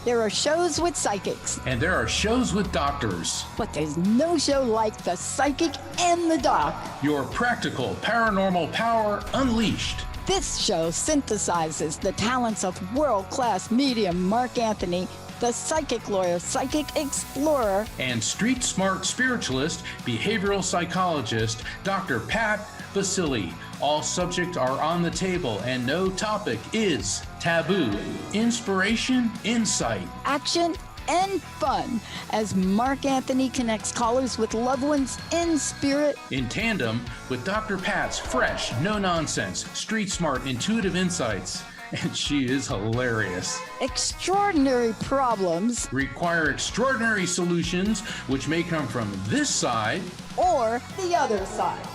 There are shows with psychics. And there are shows with doctors. But there's no show like The Psychic and the Doc. Your practical paranormal power unleashed. This show synthesizes the talents of world-class medium Mark Anthony, the psychic lawyer, psychic explorer, and street smart spiritualist, behavioral psychologist, Dr. Pat Baccili. All subjects are on the table and no topic is taboo. Inspiration, insight, action, and fun as Mark Anthony connects callers with loved ones in spirit, in tandem with Dr. Pat's fresh, no-nonsense, street smart, intuitive insights. And she is hilarious. Extraordinary problems require extraordinary solutions, which may come from this side or the other side.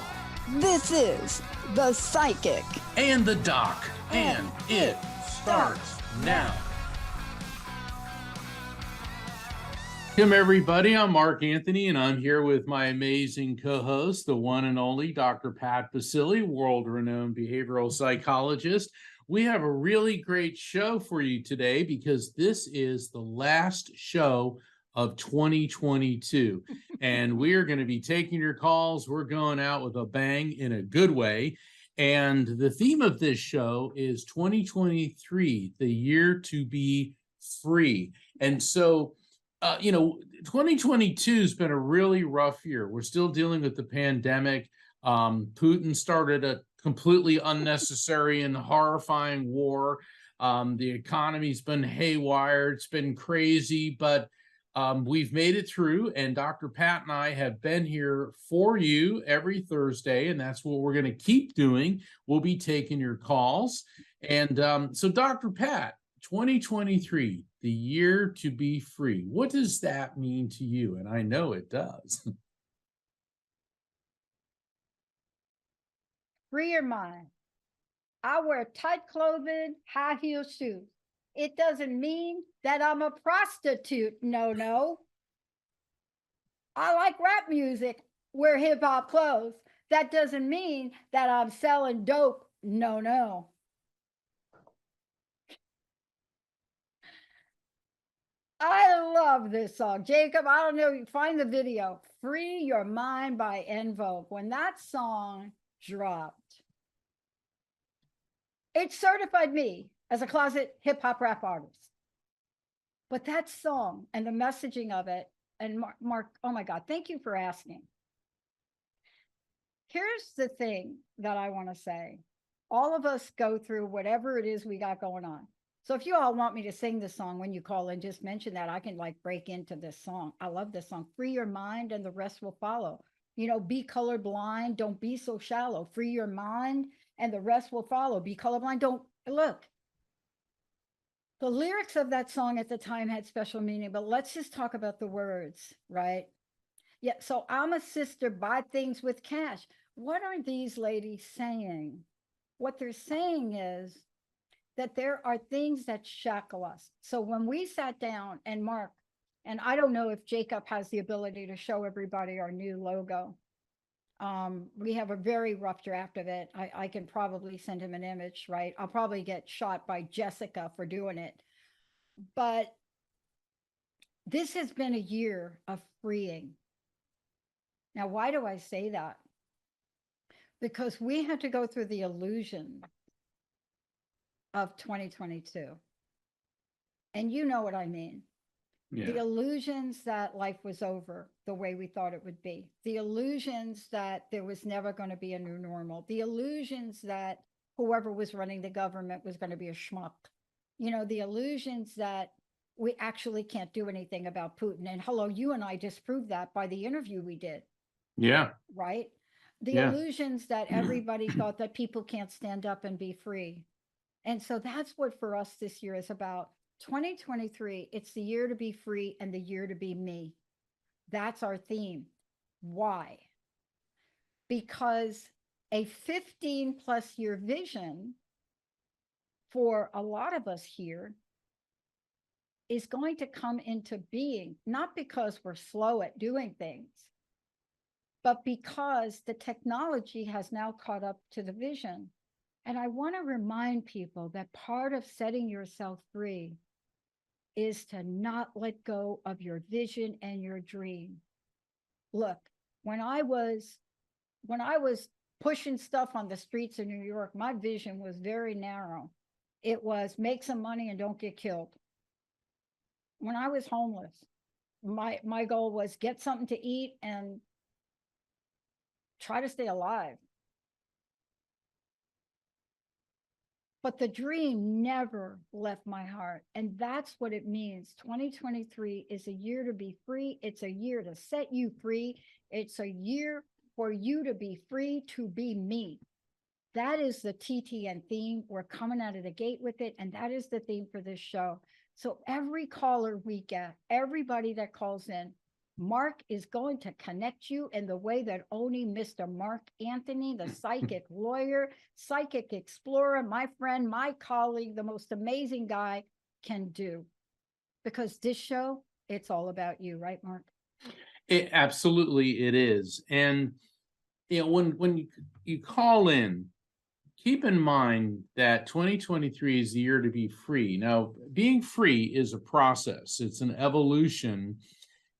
This is The Psychic and the Doc, and it starts now. Welcome, everybody. I'm Mark Anthony, and I'm here with my amazing co-host, the one and only Dr. Pat Baccili, world-renowned behavioral psychologist. We have a really great show for you today because this is the last show of 2022, and we are going to be taking your calls. We're going out with a bang in a good way, and the theme of this show is 2023, the year to be free. And so 2022 has been a really rough year. We're still dealing with the pandemic. Putin started a completely unnecessary and horrifying war. The economy's been haywire. It's been crazy, but we've made it through, and Dr. Pat and I have been here for you every Thursday, and that's what we're going to keep doing. We'll be taking your calls. And so, Dr. Pat, 2023, the year to be free. What does that mean to you? And I know it does. Free your mind. I wear tight clothing, high heel shoes. It doesn't mean that I'm a prostitute. No. I like rap music, wear hip hop clothes. That doesn't mean that I'm selling dope. No. I love this song. Jacob, I don't know, you find the video. Free Your Mind by En Vogue. When that song dropped, it certified me as a closet hip hop rap artist. But that song and the messaging of it, and Mark, oh my God, thank you for asking. Here's the thing that I want to say. All of us go through whatever it is we got going on. So if you all want me to sing this song when you call and just mention that, I can like break into this song. I love this song. Free your mind and the rest will follow. Be colorblind. Don't be so shallow. Free your mind and the rest will follow. Be colorblind. Don't look. The lyrics of that song at the time had special meaning, but let's just talk about the words, right? Yeah, so I'm a sister, buy things with cash. What are these ladies saying? What they're saying is that there are things that shackle us. So when we sat down, and Mark, and I don't know if Jacob has the ability to show everybody our new logo. We have a very rough draft of it. I can probably send him an image, right? I'll probably get shot by Jessica for doing it. But this has been a year of freeing. Now, why do I say that? Because we had to go through the illusion of 2022. And you know what I mean. Yeah. The illusions that life was over the way we thought it would be. The illusions that there was never going to be a new normal. The illusions that whoever was running the government was going to be a schmuck. The illusions that we actually can't do anything about Putin. And hello, you and I disproved that by the interview we did. Yeah. Right? The illusions that everybody thought that people can't stand up and be free. And so that's what for us this year is about. 2023, it's the year to be free and the year to be me. That's our theme. Why? Because a 15+ year vision for a lot of us here is going to come into being, not because we're slow at doing things, but because the technology has now caught up to the vision. And I want to remind people that part of setting yourself free is to not let go of your vision and your dream. Look, when I was pushing stuff on the streets of New York, my vision was very narrow. It was make some money and don't get killed. When I was homeless, my goal was get something to eat and try to stay alive. But the dream never left my heart. And that's what it means. 2023 is a year to be free. It's a year to set you free. It's a year for you to be free to be me. That is the TTN theme. We're coming out of the gate with it. And that is the theme for this show. So every caller we get, everybody that calls in, Mark is going to connect you in the way that only Mr. Mark Anthony, the psychic lawyer, psychic explorer, my friend, my colleague, the most amazing guy can do. Because this show, it's all about you, right, Mark? Absolutely, it is. And when you call in, keep in mind that 2023 is the year to be free. Now, being free is a process. It's an evolution.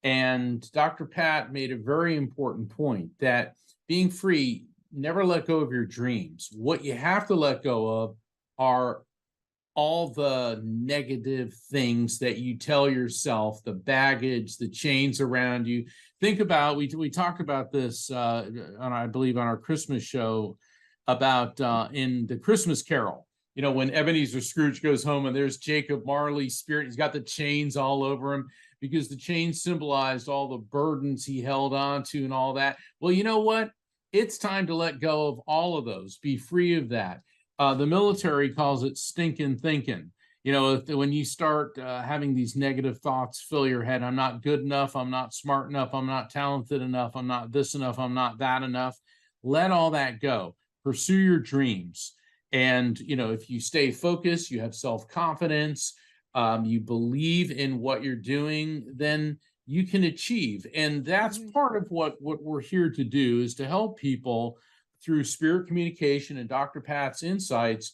And Dr. Pat made a very important point that being free, never let go of your dreams. What you have to let go of are all the negative things that you tell yourself, the baggage, the chains around you. Think about, we talked about this, I believe, on our Christmas show about in the Christmas Carol. When Ebenezer Scrooge goes home and there's Jacob Marley's spirit, he's got the chains all over him because the chains symbolized all the burdens he held on to and all that. Well, you know what? It's time to let go of all of those, be free of that. The military calls it stinking thinking. When you start having these negative thoughts fill your head, I'm not good enough, I'm not smart enough, I'm not talented enough, I'm not this enough, I'm not that enough. Let all that go. Pursue your dreams. And, if you stay focused, you have self-confidence, you believe in what you're doing, then you can achieve. And that's part of what we're here to do, is to help people through spirit communication and Dr. Pat's insights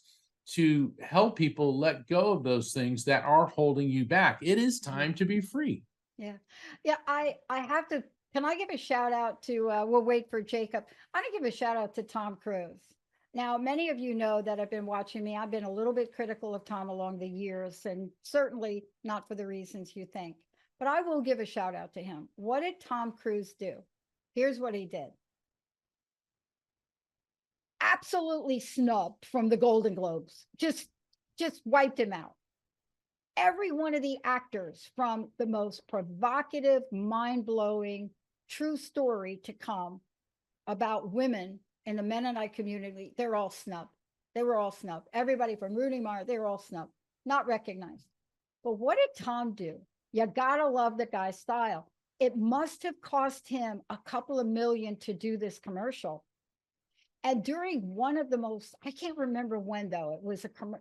to help people let go of those things that are holding you back. It is time to be free. Yeah. Yeah. I have to, can I give a shout out to, we'll wait for Jacob. I'm going to give a shout out to Tom Cruise. Now, many of you know that have been watching me. I've been a little bit critical of Tom along the years, and certainly not for the reasons you think. But I will give a shout out to him. What did Tom Cruise do? Here's what he did. Absolutely snubbed from the Golden Globes. Just wiped him out. Every one of the actors, from the most provocative, mind-blowing, true story to come about women in the Mennonite community, they're all snubbed. They were all snubbed. Everybody from Rooney Mara, they were all snubbed, not recognized. But what did Tom do? You gotta love the guy's style. It must have cost him a couple of million to do this commercial. And during one of the most, I can't remember when though,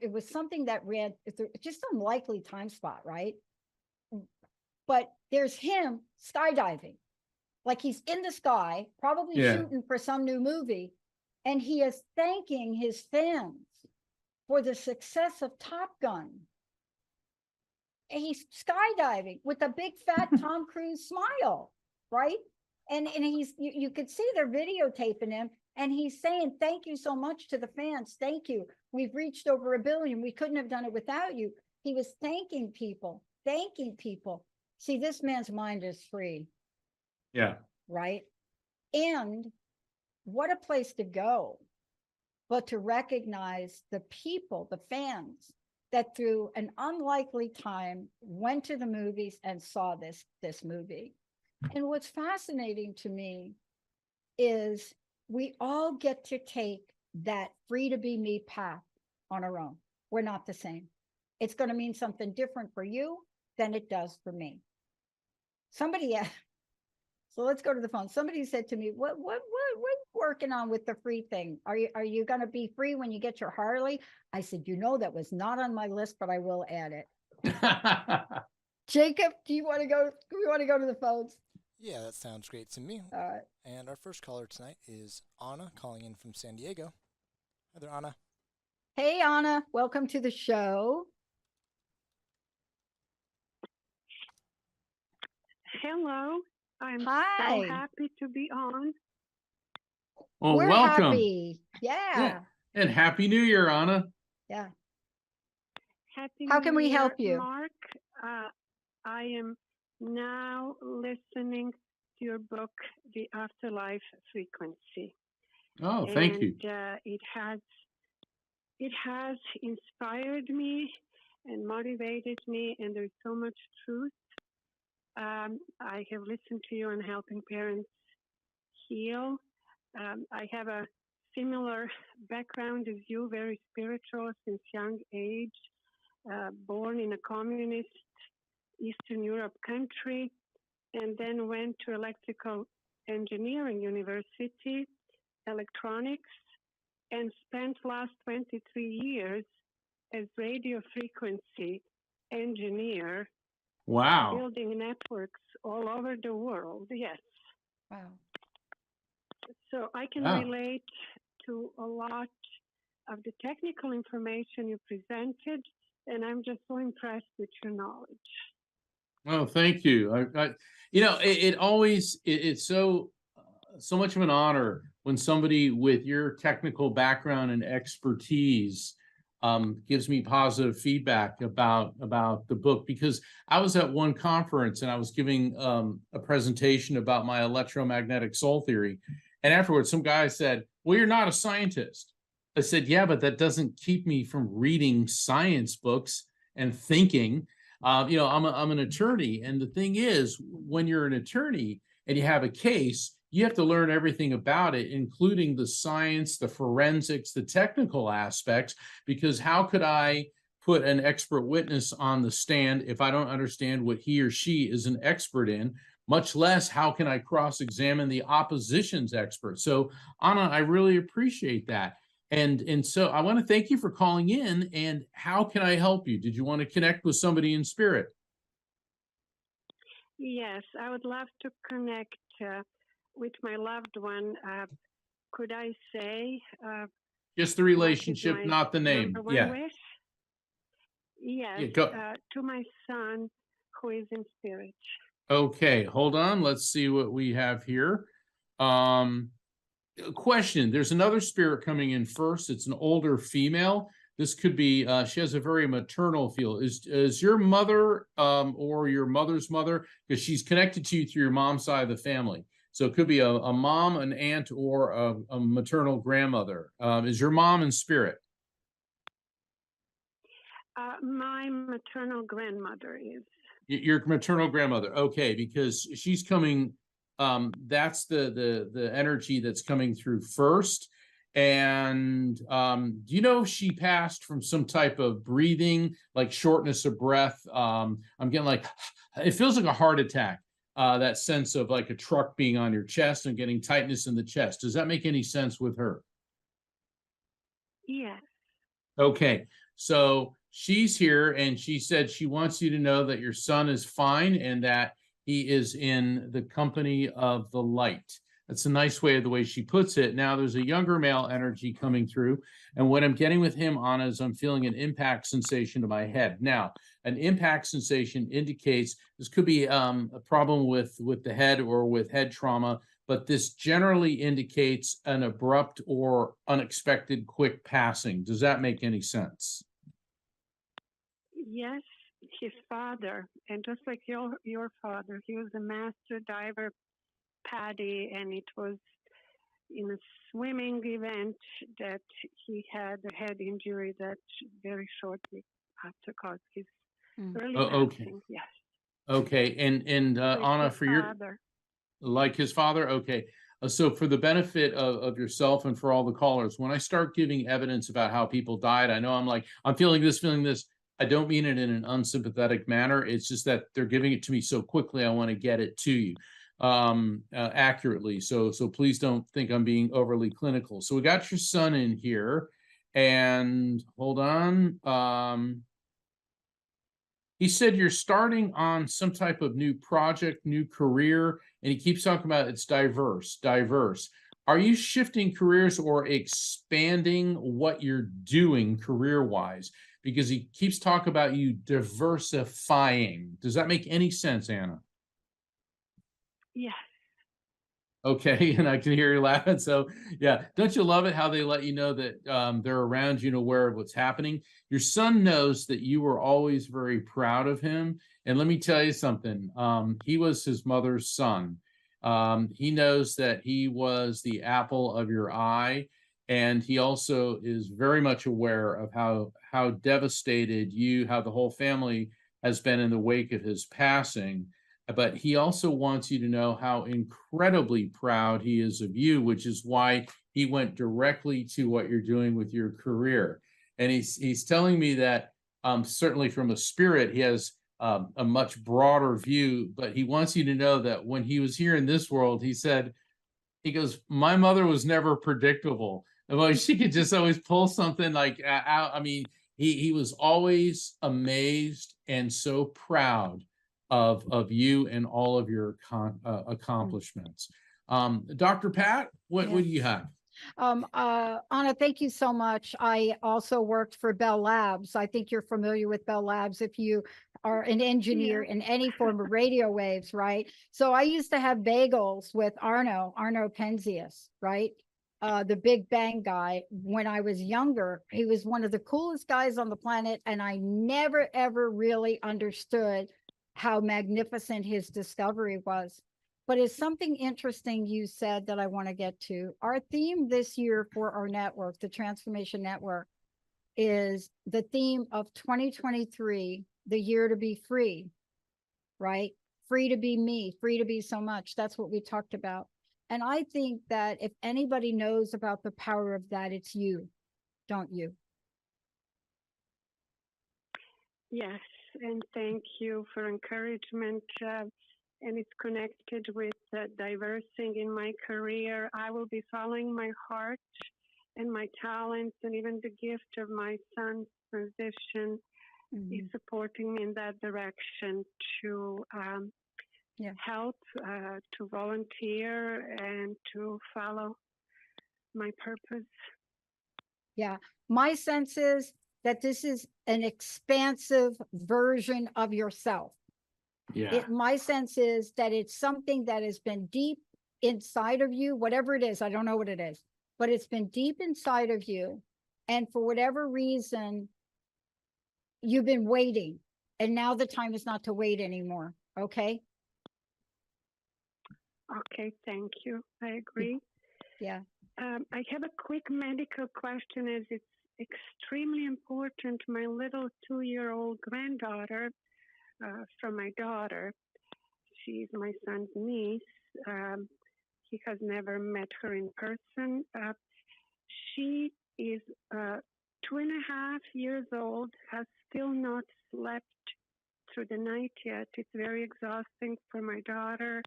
it was something that ran, it's just unlikely time spot, right? But there's him skydiving. Like he's in the sky, probably shooting for some new movie. And he is thanking his fans for the success of Top Gun. And he's skydiving with a big fat Tom Cruise smile, right? And he's, you could see they're videotaping him. And he's saying, thank you so much to the fans. Thank you. We've reached over 1 billion. We couldn't have done it without you. He was thanking people, thanking people. See, this man's mind is free. Yeah. Right. And what a place to go, but to recognize the people, the fans that through an unlikely time went to the movies and saw this movie. And what's fascinating to me is we all get to take that free to be me path on our own. We're not the same. It's going to mean something different for you than it does for me. Somebody, so let's go to the phone. Somebody said to me, what working on with the free thing? Are you going to be free when you get your Harley? I said, that was not on my list, but I will add it. Jacob, do you want to go? Do we want to go to the phones? Yeah, that sounds great to me. All right. And our first caller tonight is Anna, calling in from San Diego. Hi there, Anna. Hey, Anna, welcome to the show. Hello, I'm Hi. so happy to be on. Well, We're welcome. happy. Yeah. And Happy New Year, Anna. Yeah. Happy How New can we Year, help you? Mark? I am now listening to your book, The Afterlife Frequency. Oh, thank you. It has inspired me and motivated me, and there's so much truth. I have listened to you on helping parents heal. I have a similar background as you, very spiritual since young age, born in a communist Eastern Europe country, and then went to electrical engineering university, electronics, and spent last 23 years as radio frequency engineer. Wow. Building networks all over the world, yes. Wow. So I can relate to a lot of the technical information you presented, and I'm just so impressed with your knowledge. Oh, thank you. It's so much of an honor when somebody with your technical background and expertise gives me positive feedback about the book, because I was at one conference and I was giving a presentation about my electromagnetic soul theory. And afterwards, some guy said, well, you're not a scientist. I said, yeah, but that doesn't keep me from reading science books and thinking. I'm an attorney. And the thing is, when you're an attorney and you have a case, you have to learn everything about it, including the science, the forensics, the technical aspects, because how could I put an expert witness on the stand if I don't understand what he or she is an expert in? Much less, how can I cross-examine the opposition's expert? So, Anna, I really appreciate that. And so I want to thank you for calling in. And how can I help you? Did you want to connect with somebody in spirit? Yes, I would love to connect with my loved one. Could I say? Just the relationship, not the name. Yeah. Wish? Yes, to my son, who is in spirit. Okay, hold on. Let's see what we have here. Question. There's another spirit coming in first. It's an older female. This could be, she has a very maternal feel. Is your mother or your mother's mother, because she's connected to you through your mom's side of the family. So it could be a mom, an aunt, or a maternal grandmother. Is your mom in spirit? My maternal grandmother is. Your maternal grandmother. Okay, because she's coming, that's the energy that's coming through first. And do you know if she passed from some type of breathing, like shortness of breath? I'm getting like, it feels like a heart attack, that sense of like a truck being on your chest and getting tightness in the chest. Does that make any sense with her? Yes. Okay, so she's here and she said she wants you to know that your son is fine and that he is in the company of the light. That's a nice way of the way she puts it. Now there's a younger male energy coming through, and what I'm getting with him, Anna, is I'm feeling an impact sensation to my head. Now, an impact sensation indicates this could be a problem with the head or with head trauma, but this generally indicates an abrupt or unexpected quick passing. Does that make any sense? Yes, his father, and just like your father, he was a master diver, Paddy, and it was in a swimming event that he had a head injury that very shortly after caused his early passing. Yes. Okay, and So Anna, for your father. Like his father? Okay. So for the benefit of yourself and for all the callers, when I start giving evidence about how people died, I know I'm feeling this. I don't mean it in an unsympathetic manner. It's just that they're giving it to me so quickly, I want to get it to you. accurately. So please don't think I'm being overly clinical. So we got your son in here, and hold on. He said you're starting on some type of new project, new career, and he keeps talking about it's diverse, diverse. Are you shifting careers or expanding what you're doing career-wise? Because he keeps talking about you diversifying. Does that make any sense, Anna? Yes. Okay, and I can hear you laughing. So, yeah, don't you love it how they let you know that they're around you and aware of what's happening? Your son knows that you were always very proud of him. And let me tell you something. He was his mother's son. He knows that he was the apple of your eye, and he also is very much aware of how devastated how the whole family has been in the wake of his passing. But he also wants you to know how incredibly proud he is of you, which is why he went directly to what you're doing with your career. And he's telling me that certainly from a spirit, he has a much broader view, but he wants you to know that when he was here in this world, he goes, my mother was never predictable. Well, she could just always pull something like out. I mean, he was always amazed and so proud of you and all of your accomplishments. Dr. Pat, what do you have? Anna, thank you so much. I also worked for Bell Labs. I think you're familiar with Bell Labs if you are an engineer in any form of radio waves, right? So I used to have bagels with Arno Penzias, right? The Big Bang guy. When I was younger, he was one of the coolest guys on the planet, and I never, ever really understood how magnificent his discovery was. But it's something interesting you said that I want to get to. Our theme this year for our network, the Transformation Network, is the theme of 2023, the year to be free, right? Free to be me, free to be so much. That's what we talked about. And I think that if anybody knows about the power of that, it's you, don't you? Yes, and thank you for encouragement. And it's connected with diversing in my career. I will be following my heart and my talents, and even the gift of my son's transition is supporting me in that direction to help, to volunteer, and to follow my purpose. Yeah, my sense is that this is an expansive version of yourself. Yeah. My sense is that it's something that has been deep inside of you, whatever it is. I don't know what it is, but it's been deep inside of you. And for whatever reason, you've been waiting. And now the time is not to wait anymore. Okay. Okay, thank you. I agree. Yeah. I have a quick medical question as it's extremely important. My little 2-year-old granddaughter from my daughter, she's my son's niece. He has never met her in person. She is 2.5 years old, has still not slept through the night yet. It's very exhausting for my daughter.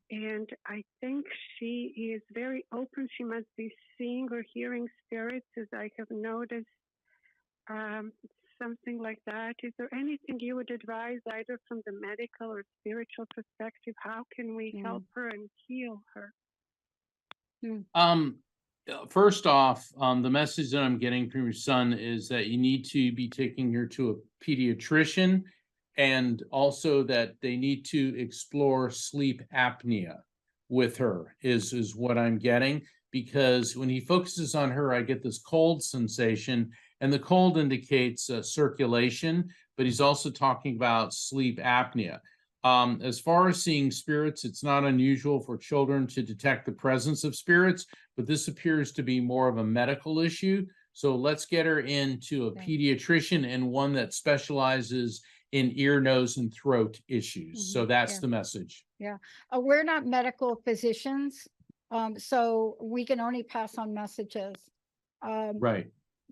And I think she is very open. She must be seeing or hearing spirits, as I have noticed. Something like that. Is there anything you would advise, either from the medical or spiritual perspective? How can we help her and heal her? First off, the message that I'm getting from your son is that you need to be taking her to a pediatrician, and also that they need to explore sleep apnea with her is what I'm getting, because when he focuses on her, I get this cold sensation, and the cold indicates circulation, but he's also talking about sleep apnea. As far as seeing spirits, it's not unusual for children to detect the presence of spirits, but this appears to be more of a medical issue. So let's get her into a pediatrician, and one that specializes in ear, nose, and throat issues. So that's the message. Yeah. We're not medical physicians, so we can only pass on messages. Right.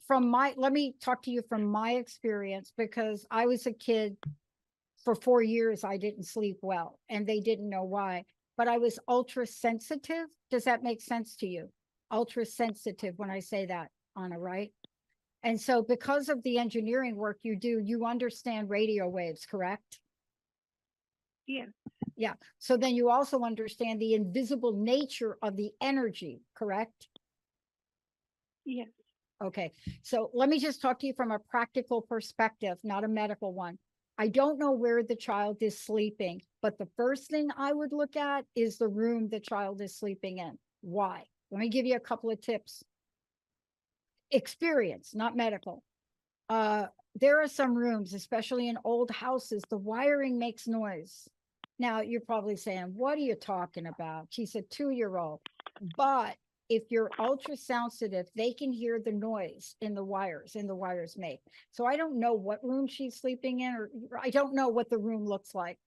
Let me talk to you from my experience, because I was a kid for 4 years. I didn't sleep well, and they didn't know why. but I was ultra sensitive. Does that make sense to you? Ultra sensitive when I say that, Anna, right? And so because of the engineering work you do, you understand radio waves, correct? Yes. Yeah. So then you also understand the invisible nature of the energy, correct? Yes. Okay. So let me just talk to you from a practical perspective, not a medical one. I don't know where the child is sleeping, but the first thing I would look at is the room the child is sleeping in. Why? Let me give you a couple of tips. Experience, not medical. There are some rooms, especially in old houses, the wiring makes noise. Now you're probably saying, what are you talking about? She's a 2-year-old. But if you're ultra sensitive, they can hear the noise in the wires make. So I don't know what room she's sleeping in, or I don't know what the room looks like,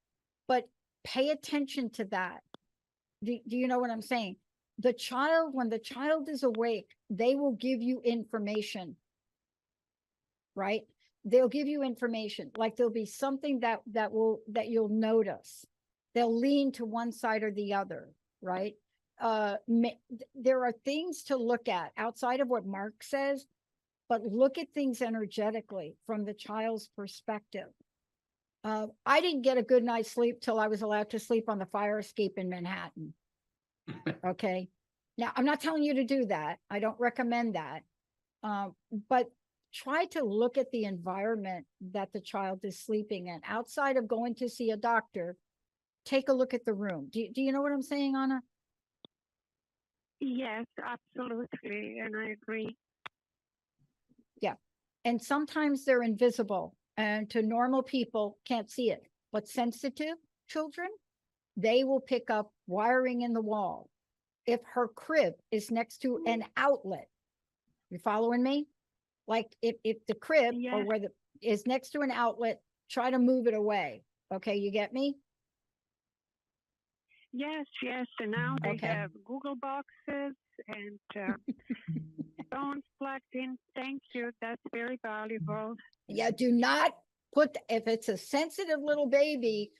but pay attention to that. Do you know what I'm saying? The child, when the child is awake, they will give you information, right? They'll give you information. Like there'll be something that you'll notice. They'll lean to one side or the other, right? There are things to look at outside of what Mark says, but look at things energetically from the child's perspective. I didn't get a good night's sleep till I was allowed to sleep on the fire escape in Manhattan. Okay. Now, I'm not telling you to do that. I don't recommend that. But try to look at the environment that the child is sleeping in. Outside of going to see a doctor, take a look at the room. Do you know what I'm saying, Anna? Yes, absolutely. And I agree. Yeah. And sometimes they're invisible and to normal people can't see it. But sensitive children, they will pick up wiring in the wall. If her crib is next to an outlet, you following me? Like if the crib or Yes. where the is next to an outlet, try to move it away. Okay, you get me? Yes, yes. And now they Okay. have Google boxes and phones plugged in. Thank you. That's very valuable. Yeah, do not put, if it's a sensitive little baby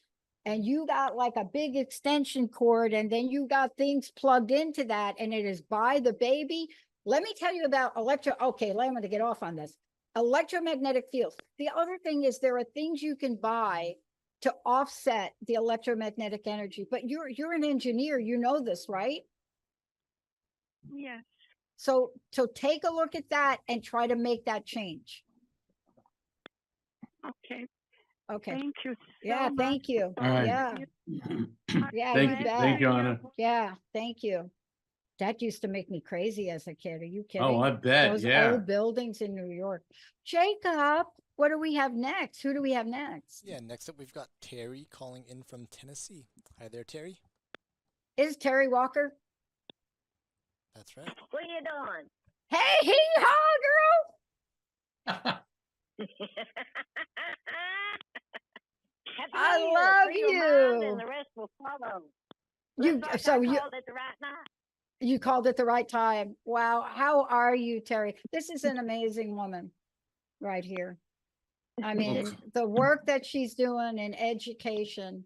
and you got like a big extension cord and then you got things plugged into that and it is by the baby. Let me tell you about okay, I'm going to get off on this. Electromagnetic fields. The other thing is there are things you can buy to offset the electromagnetic energy, but you're an engineer, you know this, right? Yes. So take a look at that and try to make that change. Okay. Okay. Thank you so Yeah, much. thank you. All right. Yeah. Yeah, Thank you you. bet. Thank you, Anna. Yeah, thank you. That used to make me crazy as a kid. Are you kidding? Oh, I bet. Those Yeah. old buildings in New York. Jacob, what do we have next? Who do we have next? Yeah, next up we've got Terry calling in from Tennessee. Hi there, Terry. Is Terry Walker? That's right. What are you doing? Hey, hee-haw, girl. Happy I New Year. love Free your mind you. and the rest will follow. You Looks like so I you called at the right night. you called at the right time. Wow, how are you, Terry? This is an amazing woman right here. I mean, the work that she's doing in education,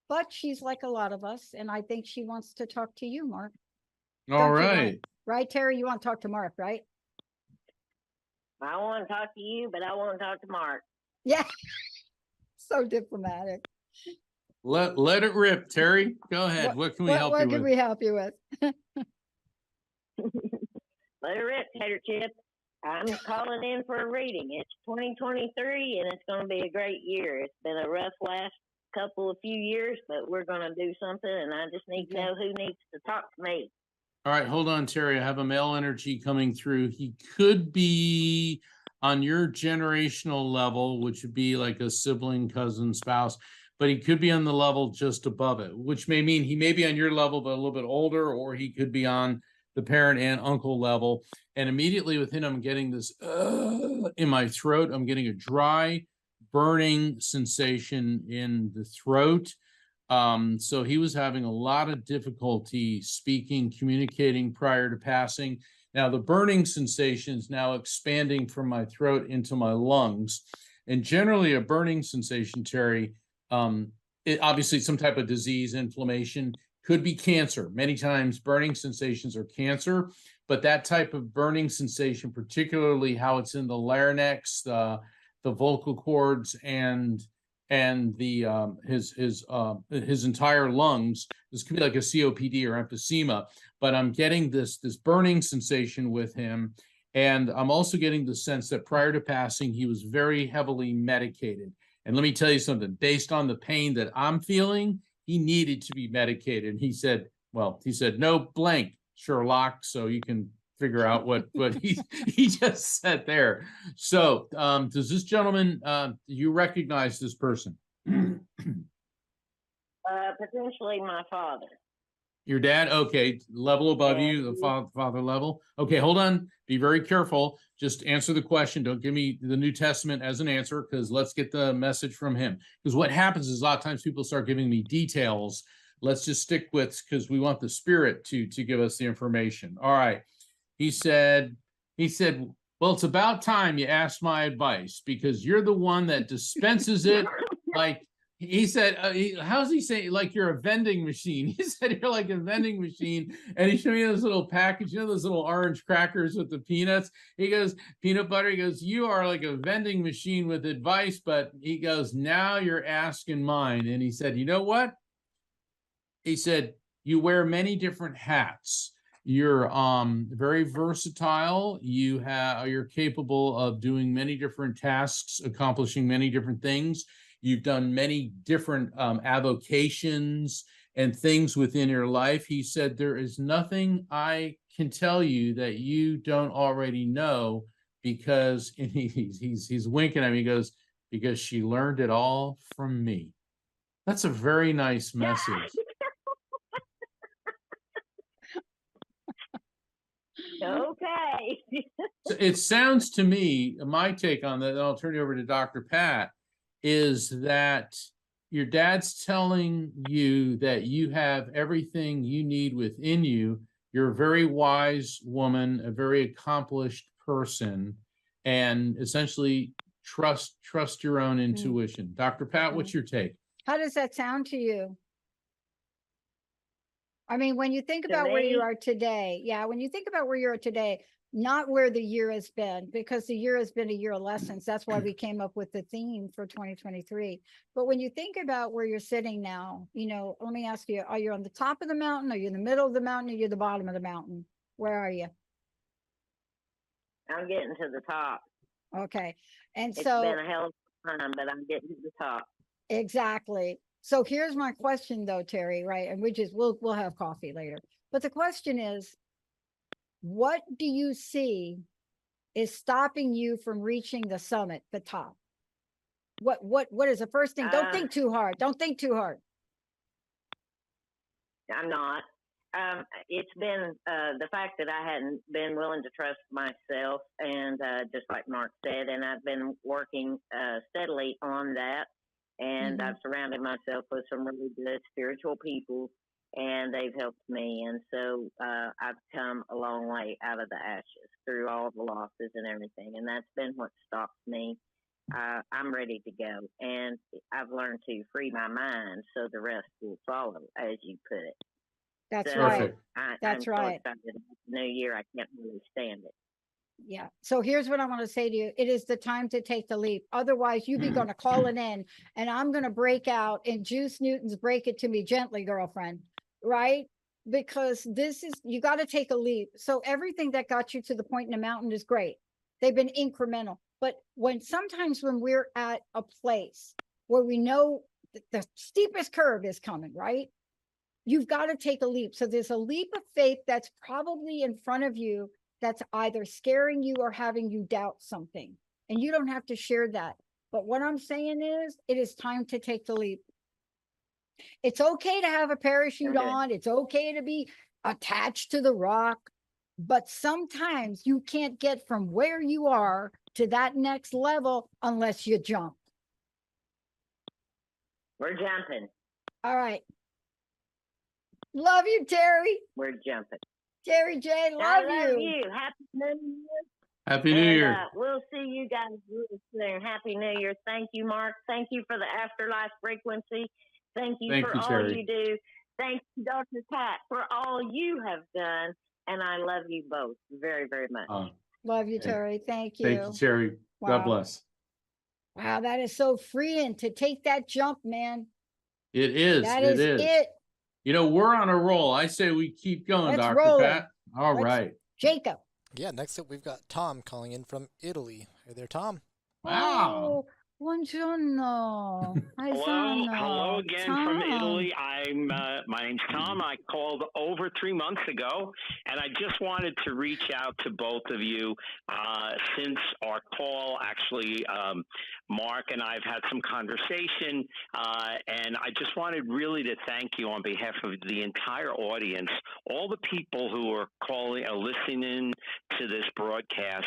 but she's like a lot of us, and I think she wants to talk to you, Mark. All Don't you, right. right, Terry? You want to talk to Mark, right? I want to talk to you, but I want to talk to Mark. Yeah. So diplomatic. Let it rip, Terry. Go ahead. What can we help you What with? can we help you with? Let it rip, Tater Chip. I'm calling in for a reading. It's 2023, and it's going to be a great year. It's been a rough last couple of few years, but we're going to do something, and I just need to know who needs to talk to me. All right, hold on, Terry. I have a male energy coming through. He could be on your generational level, which would be like a sibling, cousin, spouse, but he could be on the level just above it, which may mean he may be on your level, but a little bit older, or he could be on the parent and uncle level. And immediately within, I'm getting this in my throat. I'm getting a dry, burning sensation in the throat. So he was having a lot of difficulty speaking, communicating prior to passing. Now the burning sensation is now expanding from my throat into my lungs. And generally a burning sensation, Terry, it obviously some type of disease, inflammation. Could be cancer. Many times burning sensations are cancer, but that type of burning sensation, particularly how it's in the larynx, the vocal cords, and the his entire lungs. This could be like a COPD or emphysema, but I'm getting this burning sensation with him. And I'm also getting the sense that prior to passing, he was very heavily medicated. And let me tell you something, based on the pain that I'm feeling, he needed to be medicated. He said, no blank, Sherlock, so you can figure out what he just said there. So does this gentleman, do you recognize this person? Potentially my father. Your dad? Okay, level above you, the father level. Okay, hold on. Be very careful. Just answer the question. Don't give me the New Testament as an answer, because let's get the message from him. Because what happens is a lot of times people start giving me details. Let's just stick with, because we want the Spirit to give us the information. All right. He said, well, it's about time you asked my advice, because you're the one that dispenses it. Like, he said, how's he saying? Like you're a vending machine. He said you're like a vending machine. And he showed me this little package, you know, those little orange crackers with the peanuts. He goes, peanut butter. He goes, you are like a vending machine with advice. But he goes, now you're asking mine. And he said, you know what? He said, you wear many different hats. You're very versatile. You're capable of doing many different tasks, accomplishing many different things. You've done many different avocations and things within your life. He said, there is nothing I can tell you that you don't already know, because he's winking at me. He goes, because she learned it all from me. That's a very nice message. Okay. So it sounds to me, my take on that, and I'll turn you over to Dr. Pat, is that your dad's telling you that you have everything you need within you. You're a very wise woman, a very accomplished person, and essentially trust your own intuition. Dr. Pat, what's your take? How does that sound to you? I mean, when you think about where you are today, when you think about where you are today, not where the year has been, because the year has been a year of lessons. That's why we came up with the theme for 2023. But when you think about where you're sitting now, you know, let me ask you, are you on the top of the mountain? Are you in the middle of the mountain? Or are you the bottom of the mountain? Where are you? I'm getting to the top. Okay. And It's so been a hell of a time, but I'm getting to the top. exactly. So here's my question though, Terry, right? And we'll have coffee later. But the question is, what do you see is stopping you from reaching the summit, the top? What is the first thing? Don't think too hard. Don't think too hard. I'm not. It's been the fact that I hadn't been willing to trust myself, and just like Mark said, and I've been working steadily on that. And I've surrounded myself with some really good spiritual people, and they've helped me. And so I've come a long way out of the ashes through all the losses and everything. And that's been what stops me. I'm ready to go. And I've learned to free my mind so the rest will follow, as you put it. That's so right. I'm so excited about the new year. I can't really stand it. Yeah. So here's what I want to say to you. It is the time to take the leap. Otherwise, you'll be going to call it in, and I'm going to break out in Juice Newton's Break It To Me Gently, girlfriend, right? Because you got to take a leap. So everything that got you to the point in the mountain is great. They've been incremental. But sometimes when we're at a place where we know the steepest curve is coming, right? You've got to take a leap. So there's a leap of faith that's probably in front of you, that's either scaring you or having you doubt something. And you don't have to share that. But what I'm saying is, it is time to take the leap. It's okay to have a parachute on. It's okay to be attached to the rock. But sometimes you can't get from where you are to that next level unless you jump. We're jumping. All right. Love you, Terry. We're jumping. Terry J, love I love you. Happy New Year. Happy New Year. We'll see you guys really soon. Happy New Year. Thank you, Mark. Thank you for the Afterlife Frequency. Thank you for all Terry. you do. Thank you, Dr. Pat, for all you have done. And I love you both very, very much. Love you, Hey, Terry. Thank you. Thank you, Terry. God Wow. bless. Wow, that is so freeing to take that jump, man. It is. That It is is. it. You know, we're on a roll. I say we keep going, Let's Dr. roll it. Pat. All Let's- right. Jacob. Yeah, next up we've got Tom calling in from Italy. Hey there, Tom. Wow. Oh, buongiorno. Hello again from Tom. Italy. My name's Tom. I called over 3 months ago, and I just wanted to reach out to both of you since our call. Actually, Mark and I have had some conversation, and I just wanted really to thank you on behalf of the entire audience, all the people who are calling, listening to this broadcast.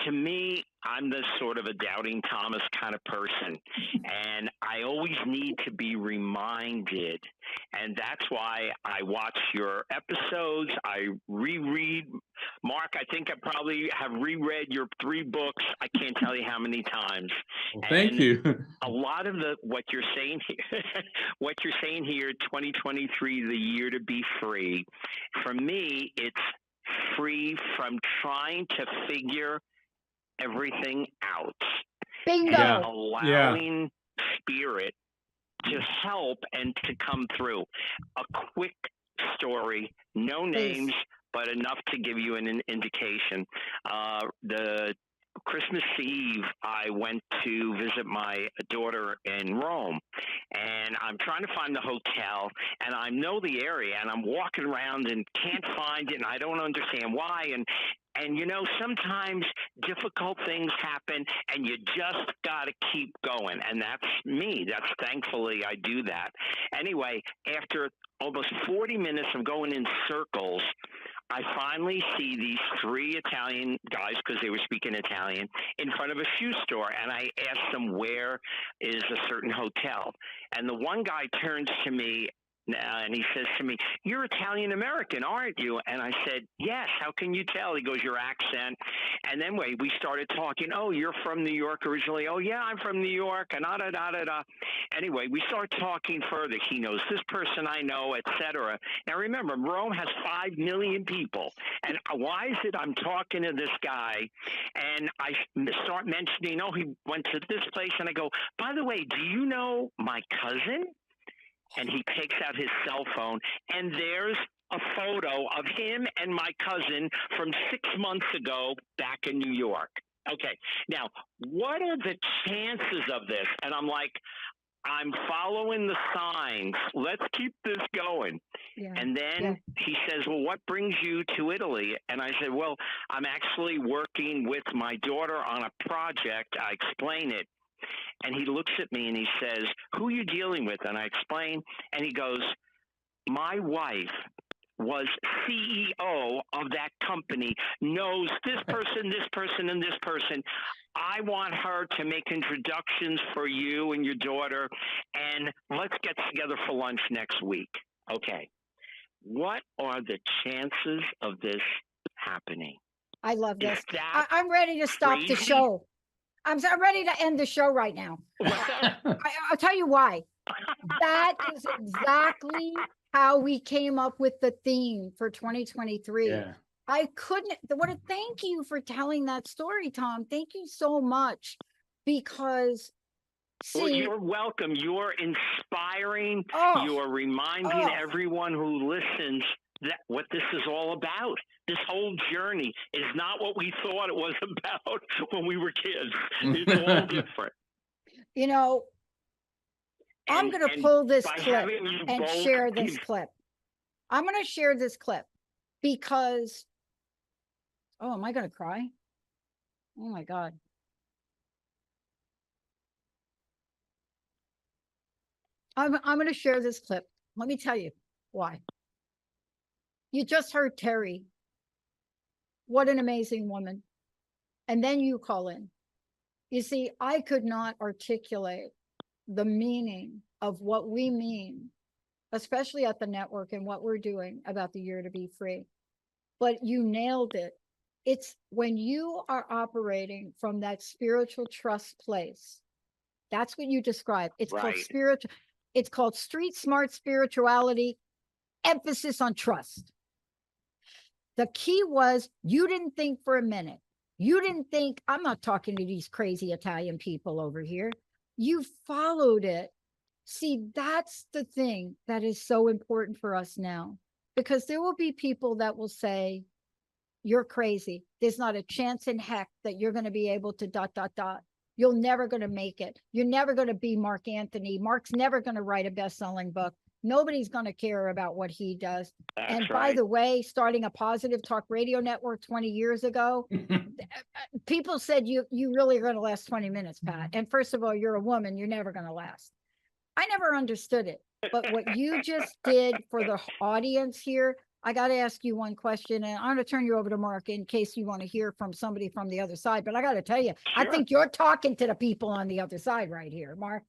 To me, I'm the sort of a doubting Thomas kind of person, and I always need to be reminded, and that's why I watch your episodes. I reread. Mark, I think I probably have reread your 3 books. I can't tell you how many times. Well, thank you. A lot of what you're saying here, 2023, the year to be free. For me, it's free from trying to figure everything out. Bingo. Yeah. Allowing spirit to help and to come through. A quick story, no names, but enough to give you an indication. The Christmas Eve, I went to visit my daughter in Rome, and I'm trying to find the hotel, and I know the area, and I'm walking around and can't find it, and I don't understand why, and you know, sometimes difficult things happen and you just got to keep going. And that's me. That's thankfully I do that. Anyway, after almost 40 minutes of going in circles, I finally see these 3 Italian guys, because they were speaking Italian, in front of a shoe store. And I asked them, where is a certain hotel? And the one guy turns to me and he says to me, "You're Italian American, aren't you?" And I said, "Yes. How can you tell?" He goes, "Your accent." And then we started talking. "Oh, you're from New York originally?" "Oh, yeah, I'm from New York." And da. Anyway, we start talking further. He knows this person I know, etc. Now, remember, Rome has 5 million people. And why is it I'm talking to this guy and I start mentioning, oh, he went to this place. And I go, "By the way, do you know my cousin?" And he takes out his cell phone, and there's a photo of him and my cousin from 6 months ago back in New York. Okay, now, what are the chances of this? And I'm like, I'm following the signs. Let's keep this going. Yeah. And then he says, "Well, what brings you to Italy?" And I said, "Well, I'm actually working with my daughter on a project." I explain it. And he looks at me and he says, "Who are you dealing with?" And I explain, and he goes, "My wife was CEO of that company, knows this person, this person, and this person. I want her to make introductions for you and your daughter, and let's get together for lunch next week." Okay. What are the chances of this happening? I love this. Is that I'm ready to stop the crazy? show. I'm ready to end the show right now. I'll tell you why. That is exactly how we came up with the theme for 2023. Yeah. I couldn't, thank you for telling that story, Tom. Thank you so much. Because, Well, see, you're welcome. You're inspiring. Oh. You are reminding Oh. everyone who listens that what this is all about. This whole journey is not what we thought it was about when we were kids. It's all different. you know, I'm going to pull this by clip having you and both share this give- clip. I'm going to share this clip because, oh, am I going to cry? Oh my God. I'm going to share this clip. Let me tell you why. You just heard Terry. What an amazing woman. And then you call in. You see, I could not articulate the meaning of what we mean, especially at the network and what we're doing about the year to be free. But you nailed it. It's when you are operating from that spiritual trust place. That's what you describe. It's called Right. spiritual. It's called Street Smart Spirituality, emphasis on trust. The key was you didn't think for a minute. You didn't think, I'm not talking to these crazy Italian people over here. You followed it. See, that's the thing that is so important for us now, because there will be people that will say, you're crazy. There's not a chance in heck that you're going to be able to ... You're never going to make it. You're never going to be Mark Anthony. Mark's never going to write a best-selling book. Nobody's going to care about what he does. That's And right. by the way, starting a positive talk radio network 20 years ago, people said you really are going to last 20 minutes, Pat. And first of all, you're a woman. You're never going to last. I never understood it. But what you just did for the audience here, I got to ask you one question, and I'm going to turn you over to Mark in case you want to hear from somebody from the other side. But I got to tell you, I Sure. think you're talking to the people on the other side right here, Mark.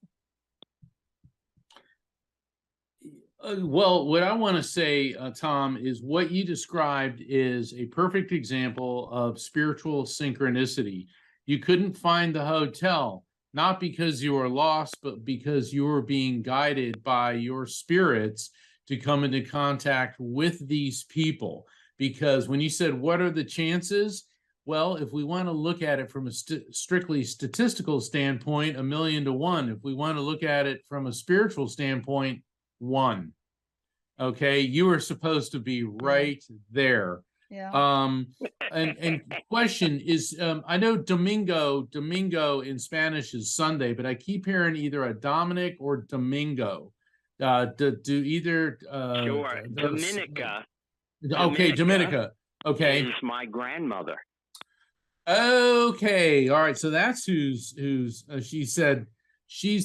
Well, what I want to say, Tom, is what you described is a perfect example of spiritual synchronicity. You couldn't find the hotel, not because you were lost, but because you were being guided by your spirits to come into contact with these people. Because when you said, what are the chances? Well, if we want to look at it from a strictly statistical standpoint, 1,000,000 to 1. If we want to look at it from a spiritual standpoint, 1. Okay, you were supposed to be right there. Yeah. And question is, I know Domingo in Spanish is Sunday, but I keep hearing either a Dominic or Domingo. Do either Sure. Dominica. Okay, Dominica. Okay. Is my grandmother. Okay, all right. So that's who's she said she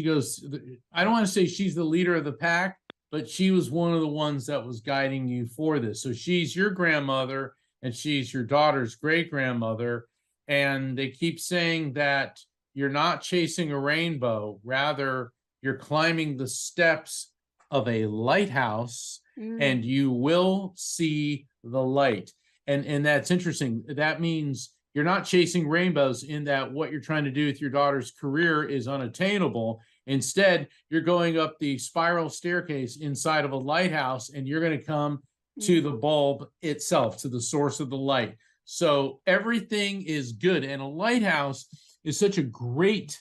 goes, I don't want to say she's the leader of the pack, but she was one of the ones that was guiding you for this. So she's your grandmother and she's your daughter's great grandmother. And they keep saying that you're not chasing a rainbow, rather you're climbing the steps of a lighthouse and you will see the light. And that's interesting. That means you're not chasing rainbows in that what you're trying to do with your daughter's career is unattainable. Instead, you're going up the spiral staircase inside of a lighthouse and you're going to come to the bulb itself, to the source of the light. So everything is good. And a lighthouse is such a great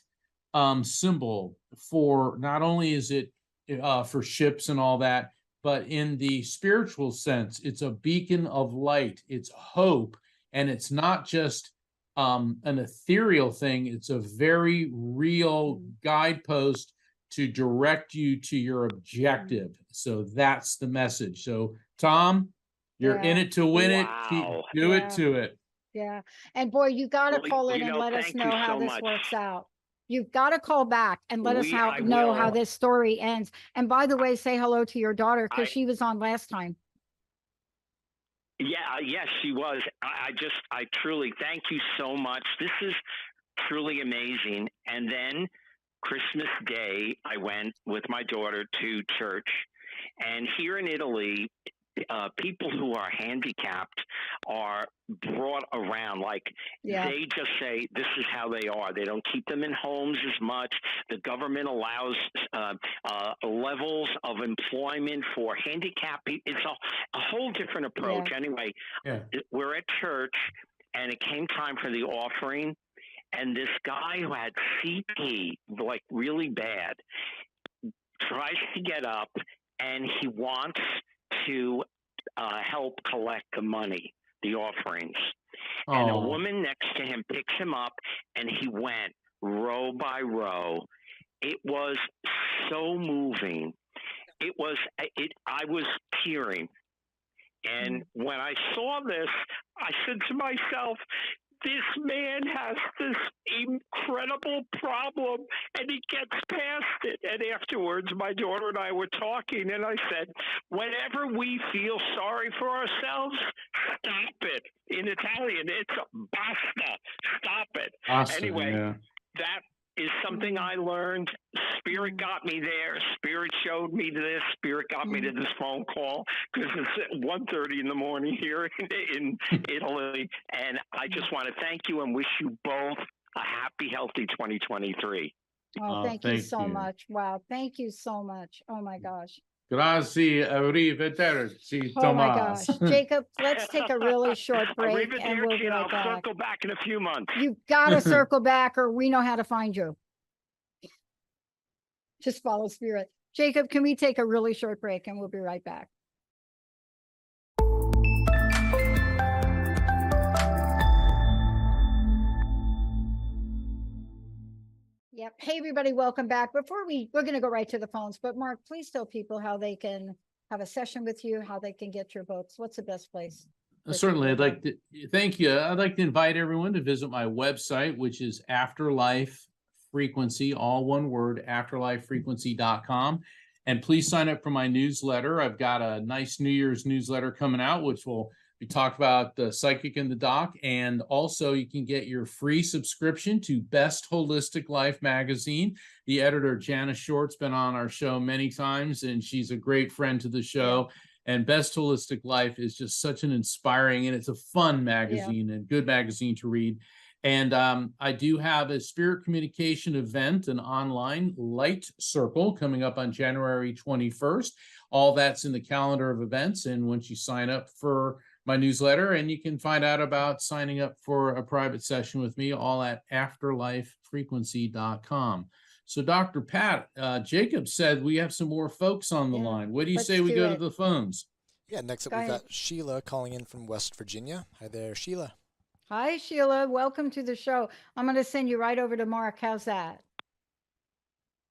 symbol for, not only is it for ships and all that, but in the spiritual sense, it's a beacon of light, it's hope, and it's not just an ethereal thing, it's a very real guidepost to direct you to your objective. So that's the message. So Tom, you're in it to win it. Do it to it. Yeah. And boy, you got to call in and let us know how this works out. You've got to call back and let us know how this story ends. And by the way, say hello to your daughter because she was on last time. Yeah, yes, she was. I truly thank you so much. This is truly amazing. And then Christmas Day, I went with my daughter to church. And here in Italy, people who are handicapped are brought around. Like they just say this is how they are. They don't keep them in homes as much. The government allows levels of employment for handicapped people. It's a whole different approach. Anyway, we're at church and it came time for the offering. And this guy who had CP, like really bad, tries to get up and he wants to help collect the money, the offerings. And a woman next to him picks him up and he went row by row. It was so moving. I was tearing. And when I saw this, I said to myself, this man has this incredible problem and he gets past it. And afterwards, my daughter and I were talking and I said, whenever we feel sorry for ourselves, stop it. In Italian, it's basta. Stop it. Basta, anyway, that is something I learned. Spirit got me there. Spirit showed me this. Spirit got me to this phone call because it's 1:30 in the morning here in Italy. And I just want to thank you and wish you both a happy, healthy 2023. Oh, thank you Thank so you. much. Wow. Thank you so much. Oh my gosh. Grazie, arrivederci, Oh my Tomas. gosh. Jacob, let's take a really short break and we'll be Arrivederci, and right I'll back. circle back in a few months. You've got to circle back or we know how to find you. Just follow spirit. Jacob, can we take a really short break and we'll be right back? Yep. Hey, everybody, welcome back. Before we're going to go right to the phones, but Mark, please tell people how they can have a session with you, how they can get your books. What's the best place? for Certainly, I'd people like to thank you. I'd like to invite everyone to visit my website, which is Afterlife Frequency, all one word, afterlifefrequency.com. And please sign up for my newsletter. I've got a nice New Year's newsletter coming out, which will be talked about the psychic and the doc. And also you can get your free subscription to Best Holistic Life magazine. The editor, Janice Short's been on our show many times, and she's a great friend to the show. Yeah. And Best Holistic Life is just such an inspiring, and it's a fun magazine and good magazine to read. And I do have a spirit communication event, an online light circle coming up on January 21st. All that's in the calendar of events. And once you sign up for my newsletter, and you can find out about signing up for a private session with me, all at afterlifefrequency.com. So Dr. Pat, Jacob said we have some more folks on the line. What do you say we go to the phones? Yeah, next up we've got Sheila calling in from West Virginia. Hi there, Sheila. Hi, Sheila. Welcome to the show. I'm going to send you right over to Mark. How's that?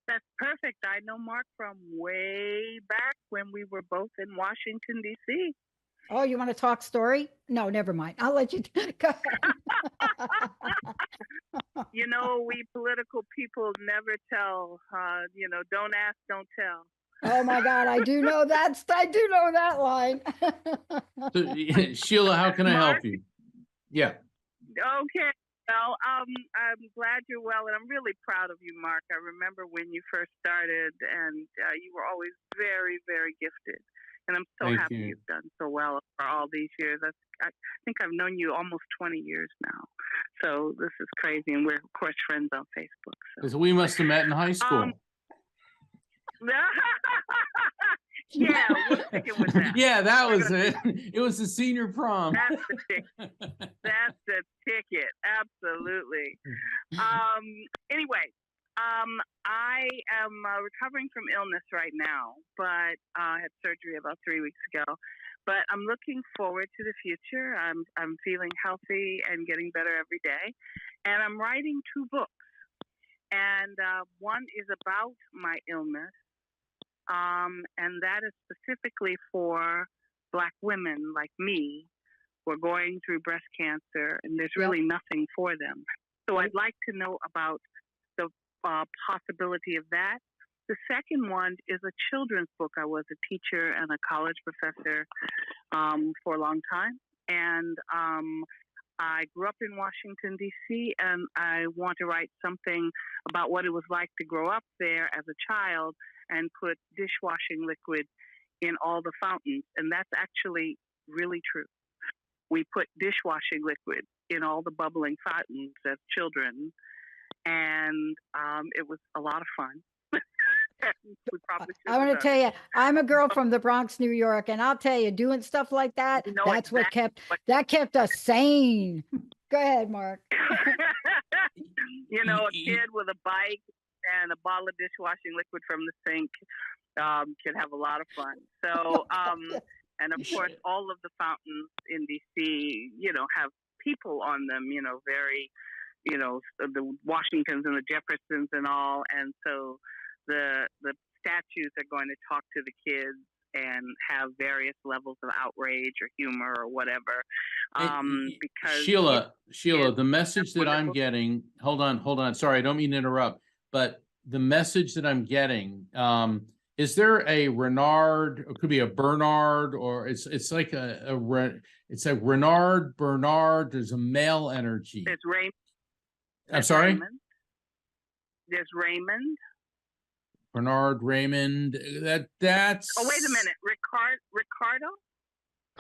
That's perfect. I know Mark from way back when we were both in Washington, D.C. Oh, you want to talk story? No, never mind. I'll let you go ahead. You know, we political people never tell. Don't ask, don't tell. Oh my God, I do know that line. So, Sheila, how can I help you? Yeah. Okay. Well, I'm glad you're well, and I'm really proud of you, Mark. I remember when you first started, and you were always very, very gifted. And I'm so happy you've done so well for all these years. I think I've known you almost 20 years now. So this is crazy. And we're, of course, friends on Facebook. So we must have met in high school. Yeah, we're sticking with that. Yeah, that was it. It was the senior prom. That's the ticket. That's the ticket. Absolutely. Anyway, I am recovering from illness right now, but I had surgery about 3 weeks ago. But I'm looking forward to the future. I'm feeling healthy and getting better every day. And I'm writing 2 books. And one is about my illness. And that is specifically for Black women like me who are going through breast cancer, and there's really nothing for them. So I'd like to know about the possibility of that. The second one is a children's book. I was a teacher and a college professor for a long time, and I grew up in Washington, D.C., and I want to write something about what it was like to grow up there as a child and put dishwashing liquid in all the fountains. And that's actually really true. We put dishwashing liquid in all the bubbling fountains as children, and it was a lot of fun. I want to tell you, I'm a girl from the Bronx, New York, and I'll tell you, doing stuff like that, that's what kept us sane. Go ahead, Mark. You know, a kid with a bike and a bottle of dishwashing liquid from the sink can have a lot of fun. So, and of course, all of the fountains in DC, have people on them, very, the Washingtons and the Jeffersons and all. And so the statues are going to talk to the kids and have various levels of outrage or humor or whatever. Because Sheila, the message that I'm getting, hold on. Sorry, I don't mean to interrupt, but the message that I'm getting, is there a Renard, it could be a Bernard, or it's like it's a Renard, Bernard, there's a male energy. There's Raymond. I'm sorry? Raymond. There's Raymond. Bernard, Raymond, that's. Oh, wait a minute, Ricardo.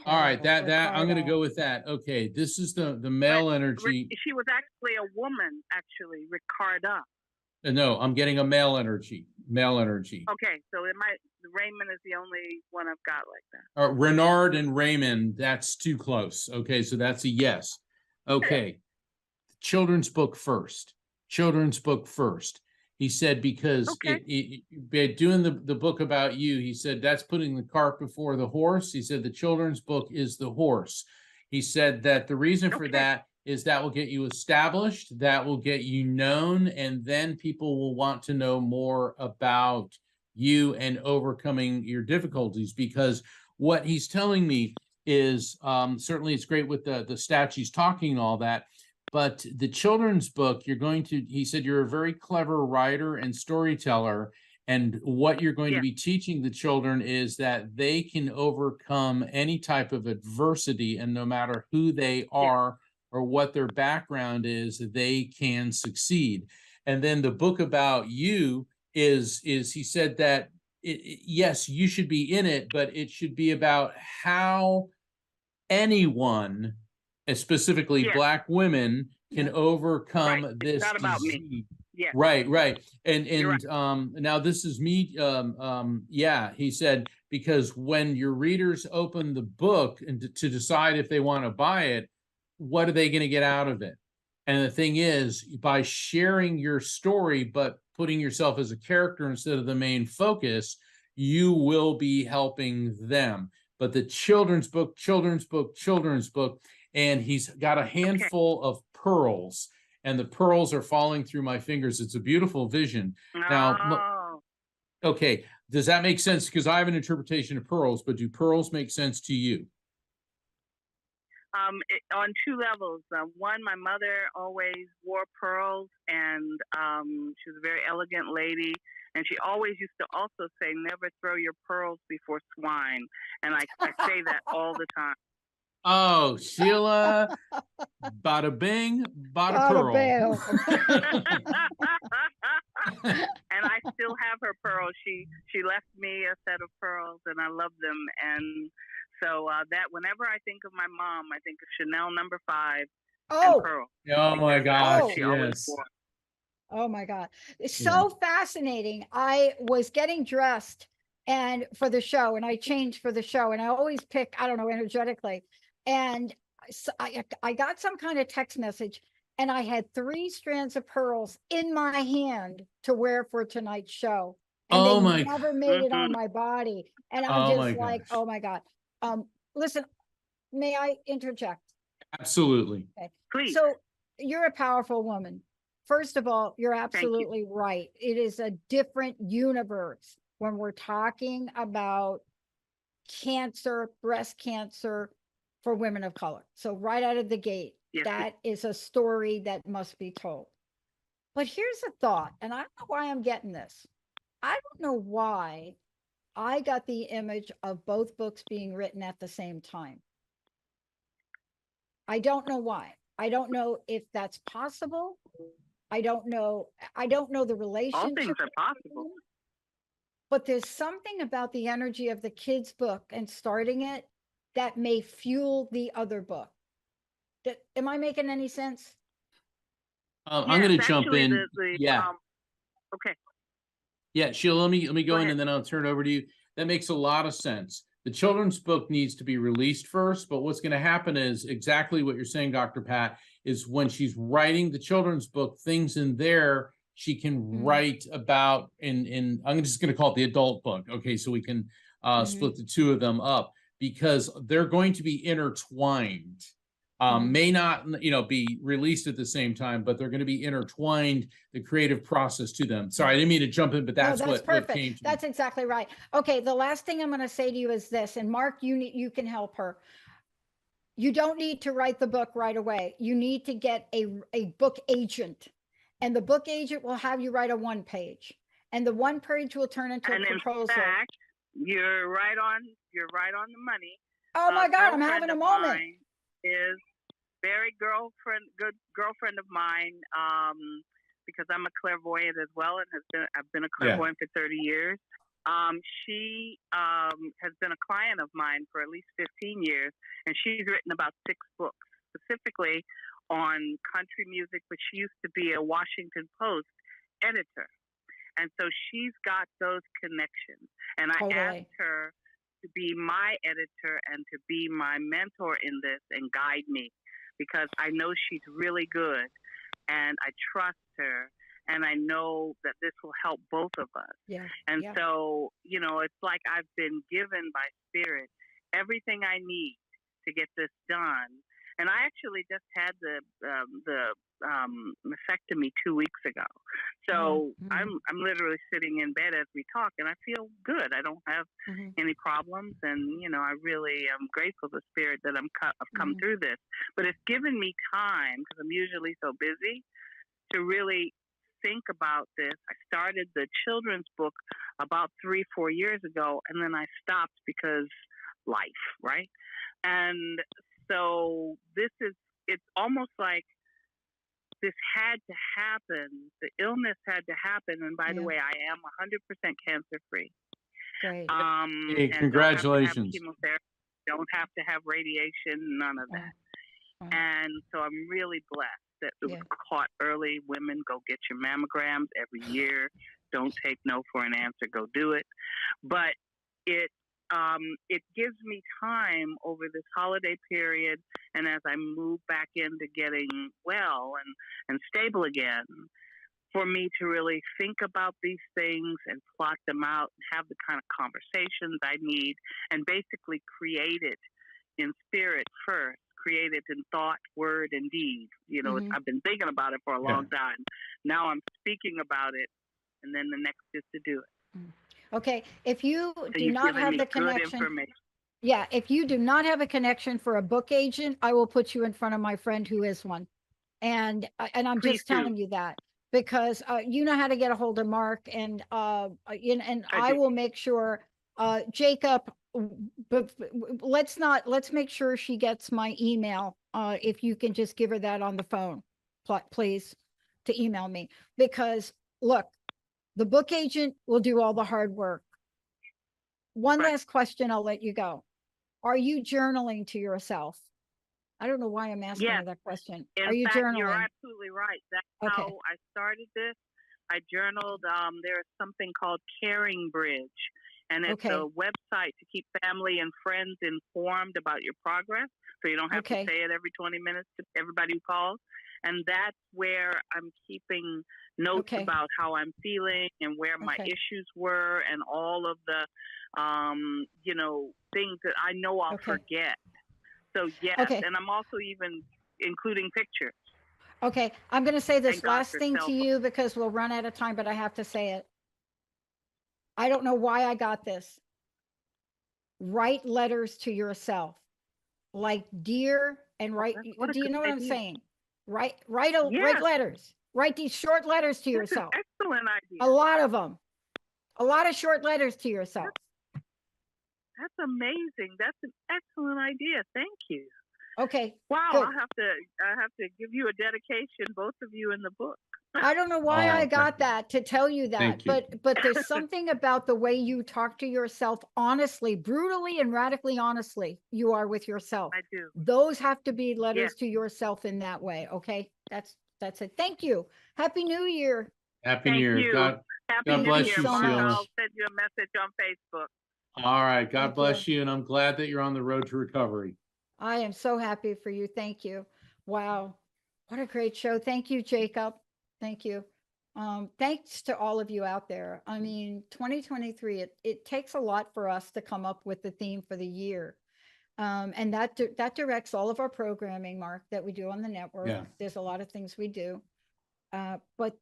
All right, that I'm going to go with that. Okay, this is the male energy. She was actually a woman, actually, Ricarda. No, I'm getting a male energy. Male energy. Okay, so Raymond is the only one I've got like that. Renard and Raymond, that's too close. Okay, so that's a yes. Okay. Children's book first. Children's book first. He said, because doing the book about you, he said, that's putting the cart before the horse. He said, the children's book is the horse. He said that the reason for that is that will get you established, that will get you known, and then people will want to know more about you and overcoming your difficulties. Because what he's telling me is, certainly it's great with the statues talking and all that, but the children's book, he said, you're a very clever writer and storyteller. And what you're going to be teaching the children is that they can overcome any type of adversity, and no matter who they are or what their background is, they can succeed. And then the book about you is he said that, yes, you should be in it, but it should be about how anyone, and specifically Black women, can overcome this not about disease. me. Yeah. Right. And right. Now this is me. He said, because when your readers open the book and to decide if they want to buy it, what are they going to get out of it? And the thing is, by sharing your story, but putting yourself as a character instead of the main focus, you will be helping them. But the children's book, and he's got a handful of pearls, and the pearls are falling through my fingers. It's a beautiful vision. Now, okay, does that make sense? Because I have an interpretation of pearls, but do pearls make sense to you? On two levels. One, my mother always wore pearls, and she was a very elegant lady. And she always used to also say, never throw your pearls before swine. And I say that all the time. Oh, Sheila, bada bing, bada pearl. And I still have her pearls. She left me a set of pearls, and I love them. And so that whenever I think of my mom, I think of Chanel No. 5 and pearl. Oh my gosh, yes. Oh my God. It's so fascinating. I was getting dressed and for the show, and I changed for the show, and I always pick, I don't know, energetically. And so I got some kind of text message, and I had 3 strands of pearls in my hand to wear for tonight's show. And they never made it on my body. And I'm just like, oh my God. Listen, may I interject? Absolutely. Okay. Please. So you're a powerful woman. First of all, you're absolutely right. It is a different universe when we're talking about cancer, breast cancer for women of color. So right out of the gate, that is a story that must be told. But here's a thought, and I don't know why I'm getting this. I don't know why I got the image of both books being written at the same time. I don't know why. I don't know if that's possible. I don't know the relationship. All things are possible. But there's something about the energy of the kids' book and starting it that may fuel the other book. Am I making any sense? I'm going to jump in. Okay. Yeah, Sheila, let me go in, ahead. and then I'll turn it over to you. That makes a lot of sense. The children's book needs to be released first, but what's going to happen is exactly what you're saying, Dr. Pat, is when she's writing the children's book, things in there she can write about in I'm just going to call it the adult book. Okay, so we can split the two of them up, because they're going to be intertwined. May not, be released at the same time, but they're going to be intertwined, the creative process to them. Sorry, I didn't mean to jump in, but that's what came to That's me. exactly right. Okay, the last thing I'm going to say to you is this, and Mark, you can help her. You don't need to write the book right away. You need to get a book agent, and the book agent will have you write a 1-page, and the 1-page will turn into a proposal. In fact, you're right on the money. Oh my God, I'm having a moment. Is very good girlfriend of mine, because I'm a clairvoyant as well, and I've been a clairvoyant for 30 years. She has been a client of mine for at least 15 years, and she's written about 6 books specifically on country music, but she used to be a Washington Post editor. And so she's got those connections. And I asked her to be my editor and to be my mentor in this and guide me, because I know she's really good and I trust her. And I know that this will help both of us. Yeah. And so, you know, it's like I've been given by Spirit everything I need to get this done. And I actually just had the mastectomy 2 weeks ago. So I'm literally sitting in bed as we talk, and I feel good. I don't have any problems, and you know, I really am grateful to Spirit that I've come through this. But it's given me time, because I'm usually so busy, to really think about this. I started the children's book about 3-4 years ago, and then I stopped because life, right? And so it's almost like this had to happen. The illness had to happen. And by the way, I am 100% cancer free. Great. Hey, congratulations. Don't have to have chemotherapy, don't have to have radiation, none of that. And so I'm really blessed that it was caught early. Women, go get your mammograms every year. Don't take no for an answer. Go do it. But it gives me time over this holiday period, and as I move back into getting well and stable again, for me to really think about these things and plot them out and have the kind of conversations I need, and basically create it in spirit first, create it in thought, word, and deed. You know, I've been thinking about it for a long time. Now I'm speaking about it, and then the next is to do it. Okay, if you do not have the connection, if you do not have a connection for a book agent, I will put you in front of my friend who is one. And I'm just telling you that because you know how to get a hold of Mark, and I will make sure Jacob, but let's make sure she gets my email. If you can just give her that on the phone, please, to email me, because look, the book agent will do all the hard work. One last question, I'll let you go. Are you journaling to yourself? I don't know why I'm asking you that question. Are you journaling? You're absolutely right. That's how I started this. I journaled. There's something called Caring Bridge, and it's a website to keep family and friends informed about your progress, so you don't have to say it every 20 minutes to everybody who calls. And that's where I'm keeping notes about how I'm feeling and where my issues were, and all of the, you know, things that I know I'll forget. So yes, and I'm also even including pictures. Okay, I'm going to say this last thing to you because we'll run out of time, but I have to say it. I don't know why I got this. Write letters to yourself, like dear, and write. Do you know what I'm saying? Write letters. Write these short letters to yourself. Excellent idea. A lot of them. A lot of short letters to yourself. That's amazing. That's an excellent idea. Thank you. Okay. Wow. Good. I have to give you a dedication, both of you, in the book. I don't know why I got that to tell you that, but there's something about the way you talk to yourself honestly, brutally and radically honestly, you are with yourself. I do. Those have to be letters to yourself in that way. Okay. That's it. Thank you. Happy New Year. Happy New Year. God bless you, Mark. Sheila. I'll send you a message on Facebook. All right. God bless you. And I'm glad that you're on the road to recovery. I am so happy for you. Thank you. Wow. What a great show. Thank you, Jacob. Thank you. Thanks to all of you out there. I mean, 2023, it takes a lot for us to come up with the theme for the year. And that directs all of our programming, Mark, that we do on the network. Yeah. There's a lot of things we do. But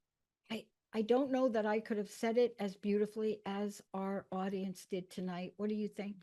I don't know that I could have said it as beautifully as our audience did tonight. What do you think?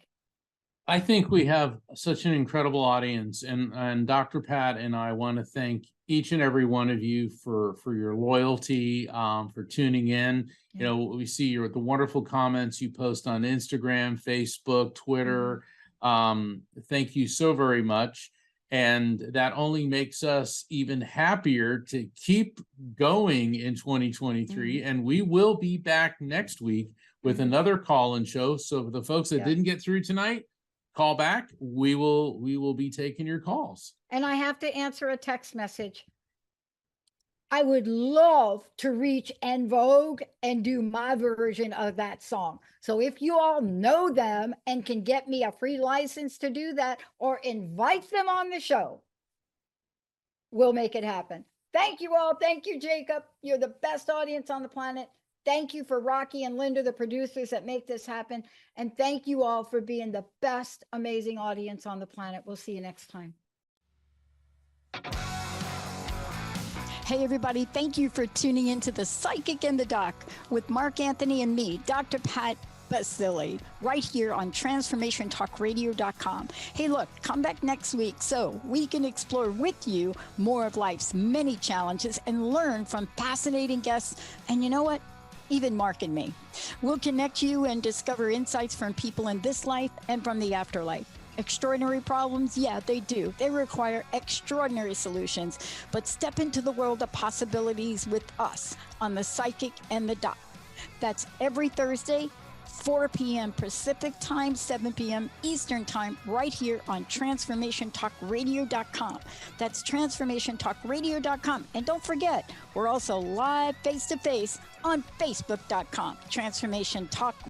I think we have such an incredible audience, and Dr. Pat and I want to thank each and every one of you for your loyalty, for tuning in. You know, we see the wonderful comments you post on Instagram, Facebook, Twitter. Thank you so very much. And that only makes us even happier to keep going in 2023. And we will be back next week with another call-in show. So for the folks that didn't get through tonight, call back. We will be taking your calls. And I have to answer a text message. I would love to reach En Vogue and do my version of that song. So if you all know them and can get me a free license to do that or invite them on the show, we'll make it happen. Thank you all. Thank you, Jacob. You're the best audience on the planet. Thank you for Rocky and Linda, the producers that make this happen. And thank you all for being the best, amazing audience on the planet. We'll see you next time. Hey, everybody, thank you for tuning into The Psychic and the Doc with Mark Anthony and me, Dr. Pat Baccili, right here on TransformationTalkRadio.com. Hey, look, come back next week so we can explore with you more of life's many challenges and learn from fascinating guests. And you know what? Even Mark and me. We'll connect you and discover insights from people in this life and from the afterlife. Extraordinary problems? Yeah, they do. They require extraordinary solutions. But step into the world of possibilities with us on The Psychic and the Doc. That's every Thursday, 4 p.m. Pacific Time, 7 p.m. Eastern Time, right here on TransformationTalkRadio.com. That's TransformationTalkRadio.com. And don't forget, we're also live face-to-face on Facebook.com. Transformation Talk